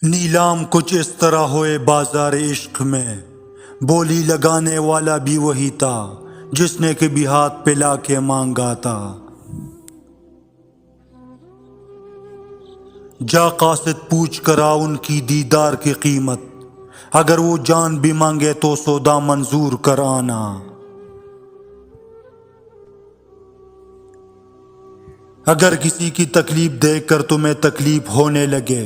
نیلام کچھ اس طرح ہوئے بازار عشق میں، بولی لگانے والا بھی وہی تھا جس نے کبھی ہاتھ پلا کے مانگا تھا۔ جا قاصد پوچھ کرا ان کی دیدار کی قیمت، اگر وہ جان بھی مانگے تو سودا منظور کر آنا۔ اگر کسی کی تکلیف دیکھ کر تمہیں تکلیف ہونے لگے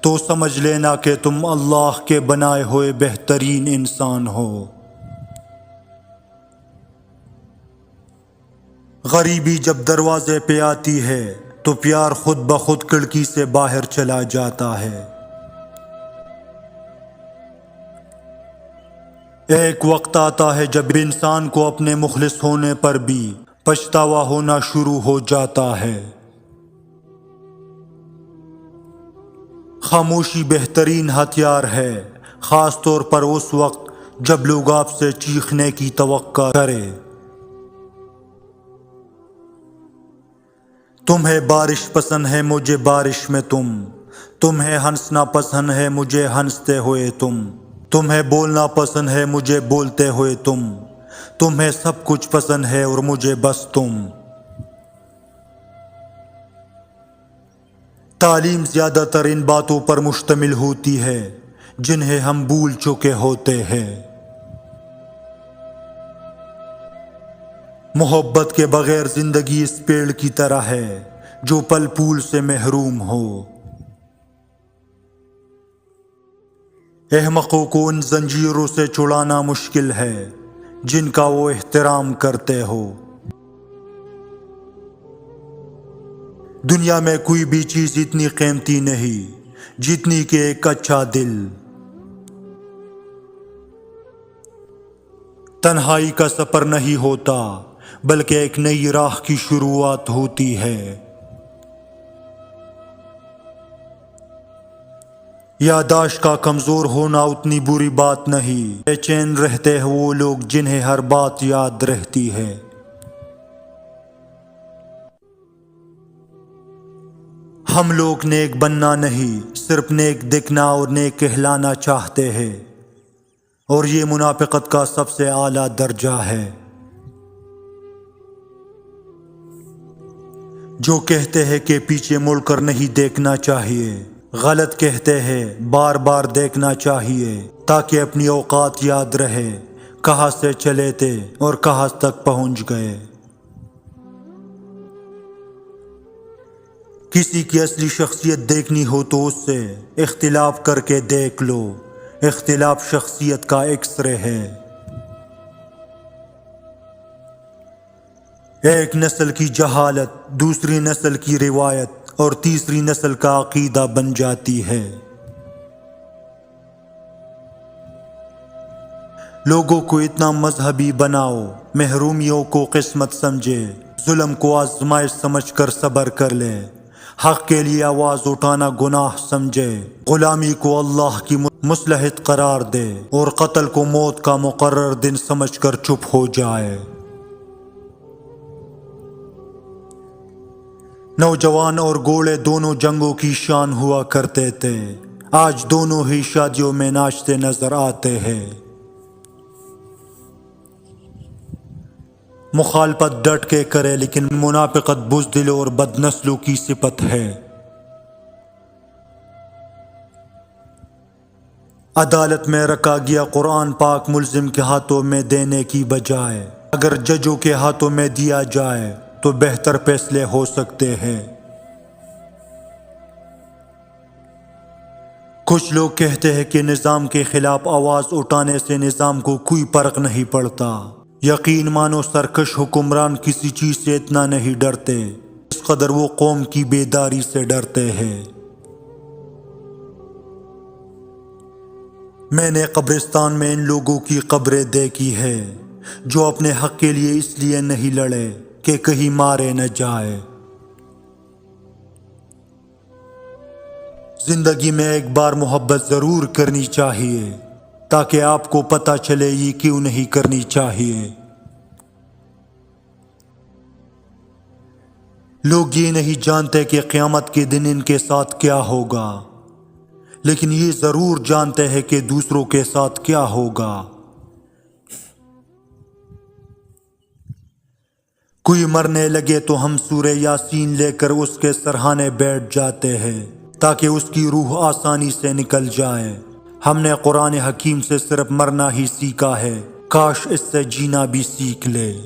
تو سمجھ لینا کہ تم اللہ کے بنائے ہوئے بہترین انسان ہو۔ غریبی جب دروازے پہ آتی ہے تو پیار خود بخود کھڑکی سے باہر چلا جاتا ہے۔ ایک وقت آتا ہے جب انسان کو اپنے مخلص ہونے پر بھی پچھتاوا ہونا شروع ہو جاتا ہے۔ خاموشی بہترین ہتھیار ہے، خاص طور پر اس وقت جب لوگ آپ سے چیخنے کی توقع کرے۔ تمہیں بارش پسند ہے مجھے بارش میں تمہیں ہنسنا پسند ہے مجھے ہنستے ہوئے تمہیں بولنا پسند ہے مجھے بولتے ہوئے تمہیں سب کچھ پسند ہے اور مجھے بس تم۔ تعلیم زیادہ تر ان باتوں پر مشتمل ہوتی ہے جنہیں ہم بھول چکے ہوتے ہیں۔ محبت کے بغیر زندگی اس پیڑ کی طرح ہے جو پھل پھول سے محروم ہو۔ احمقوں کو ان زنجیروں سے چھڑانا مشکل ہے جن کا وہ احترام کرتے ہو۔ دنیا میں کوئی بھی چیز اتنی قیمتی نہیں جتنی کہ ایک اچھا دل۔ تنہائی کا سفر نہیں ہوتا بلکہ ایک نئی راہ کی شروعات ہوتی ہے۔ یادداشت کا کمزور ہونا اتنی بری بات نہیں، بے چین رہتے ہیں وہ لوگ جنہیں ہر بات یاد رہتی ہے۔ ہم لوگ نیک بننا نہیں، صرف نیک دکھنا اور نیک کہلانا چاہتے ہیں، اور یہ منافقت کا سب سے اعلیٰ درجہ ہے۔ جو کہتے ہیں کہ پیچھے مڑ کر نہیں دیکھنا چاہیے، غلط کہتے ہیں، بار بار دیکھنا چاہیے تاکہ اپنی اوقات یاد رہے، کہاں سے چلے تھے اور کہاں تک پہنچ گئے۔ کسی کی اصلی شخصیت دیکھنی ہو تو اس سے اختلاف کر کے دیکھ لو، اختلاف شخصیت کا ایکس رے ہے۔ ایک نسل کی جہالت دوسری نسل کی روایت اور تیسری نسل کا عقیدہ بن جاتی ہے۔ لوگوں کو اتنا مذہبی بناؤ، محرومیوں کو قسمت سمجھے، ظلم کو آزمائش سمجھ کر صبر کر لے، حق کے لیے آواز اٹھانا گناہ سمجھے، غلامی کو اللہ کی مصلحت قرار دے اور قتل کو موت کا مقرر دن سمجھ کر چپ ہو جائے۔ نوجوان اور گھوڑے دونوں جنگوں کی شان ہوا کرتے تھے، آج دونوں ہی شادیوں میں ناچتے نظر آتے ہیں۔ مخالفت ڈٹ کے کرے لیکن منافقت بزدل اور بد نسلوں کی صفت ہے۔ عدالت میں رکھا گیا قرآن پاک ملزم کے ہاتھوں میں دینے کی بجائے اگر ججوں کے ہاتھوں میں دیا جائے تو بہتر فیصلے ہو سکتے ہیں۔ کچھ لوگ کہتے ہیں کہ نظام کے خلاف آواز اٹھانے سے نظام کو کوئی فرق نہیں پڑتا۔ یقین مانو سرکش حکمران کسی چیز سے اتنا نہیں ڈرتے اس قدر وہ قوم کی بیداری سے ڈرتے ہیں۔ میں نے قبرستان میں ان لوگوں کی قبریں دیکھی ہے جو اپنے حق کے لیے اس لیے نہیں لڑے کہ کہیں مارے نہ جائے۔ زندگی میں ایک بار محبت ضرور کرنی چاہیے تاکہ آپ کو پتہ چلے یہ کیوں نہیں کرنی چاہیے۔ لوگ یہ نہیں جانتے کہ قیامت کے دن ان کے ساتھ کیا ہوگا، لیکن یہ ضرور جانتے ہیں کہ دوسروں کے ساتھ کیا ہوگا۔ کوئی مرنے لگے تو ہم سورہ یاسین لے کر اس کے سرہانے بیٹھ جاتے ہیں تاکہ اس کی روح آسانی سے نکل جائے۔ ہم نے قرآن حکیم سے صرف مرنا ہی سیکھا ہے، کاش اس سے جینا بھی سیکھ لے۔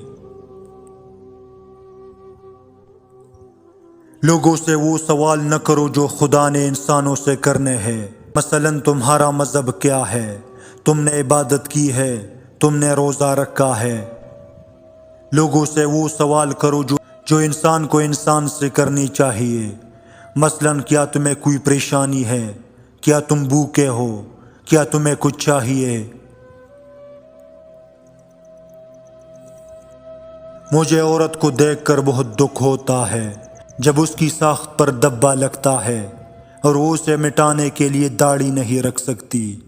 لوگوں سے وہ سوال نہ کرو جو خدا نے انسانوں سے کرنے ہیں، مثلا تمہارا مذہب کیا ہے، تم نے عبادت کی ہے، تم نے روزہ رکھا ہے۔ لوگوں سے وہ سوال کرو جو انسان کو انسان سے کرنی چاہیے، مثلا کیا تمہیں کوئی پریشانی ہے، کیا تم بھوکے ہو، کیا تمہیں کچھ چاہیے۔ مجھے عورت کو دیکھ کر بہت دکھ ہوتا ہے جب اس کی ساخت پر دبا لگتا ہے اور وہ اسے مٹانے کے لیے داڑھی نہیں رکھ سکتی۔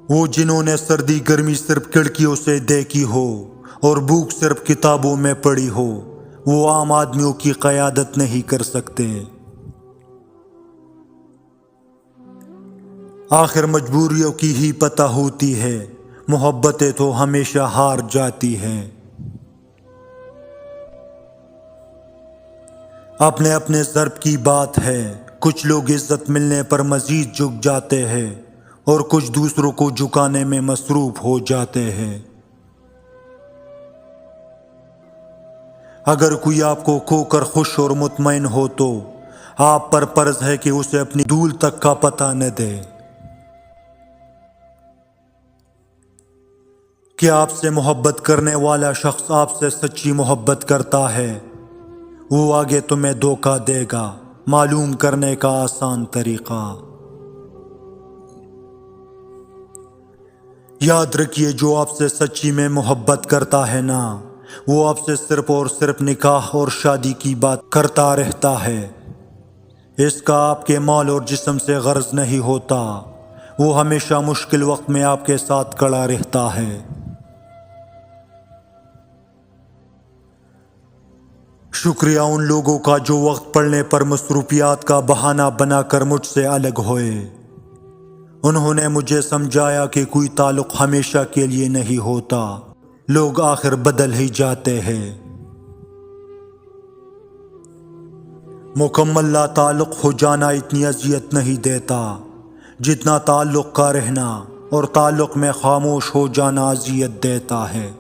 وہ جنہوں نے سردی گرمی صرف کھڑکیوں سے دیکھی ہو اور بھوک صرف کتابوں میں پڑھی ہو، وہ عام آدمیوں کی قیادت نہیں کر سکتے۔ آخر مجبوریوں کی ہی پتہ ہوتی ہے، محبتیں تو ہمیشہ ہار جاتی ہیں۔ اپنے اپنے ضرب کی بات ہے، کچھ لوگ عزت ملنے پر مزید جھک جاتے ہیں اور کچھ دوسروں کو جھکانے میں مصروف ہو جاتے ہیں۔ اگر کوئی آپ کو کھو کر خوش اور مطمئن ہو تو آپ پر فرض ہے کہ اسے اپنی دھول تک کا پتہ نہ دے۔ کیا آپ سے محبت کرنے والا شخص آپ سے سچی محبت کرتا ہے؟ وہ آگے تمہیں دھوکہ دے گا۔ معلوم کرنے کا آسان طریقہ۔ یاد رکھیے، جو آپ سے سچی میں محبت کرتا ہے نا، وہ آپ سے صرف اور صرف نکاح اور شادی کی بات کرتا رہتا ہے۔ اس کا آپ کے مال اور جسم سے غرض نہیں ہوتا، وہ ہمیشہ مشکل وقت میں آپ کے ساتھ کھڑا رہتا ہے۔ شکریہ ان لوگوں کا جو وقت پڑنے پر مصروفیات کا بہانہ بنا کر مجھ سے الگ ہوئے۔ انہوں نے مجھے سمجھایا کہ کوئی تعلق ہمیشہ کے لیے نہیں ہوتا، لوگ آخر بدل ہی جاتے ہیں۔ مکمل لا تعلق ہو جانا اتنی اذیت نہیں دیتا جتنا تعلق کا رہنا اور تعلق میں خاموش ہو جانا اذیت دیتا ہے۔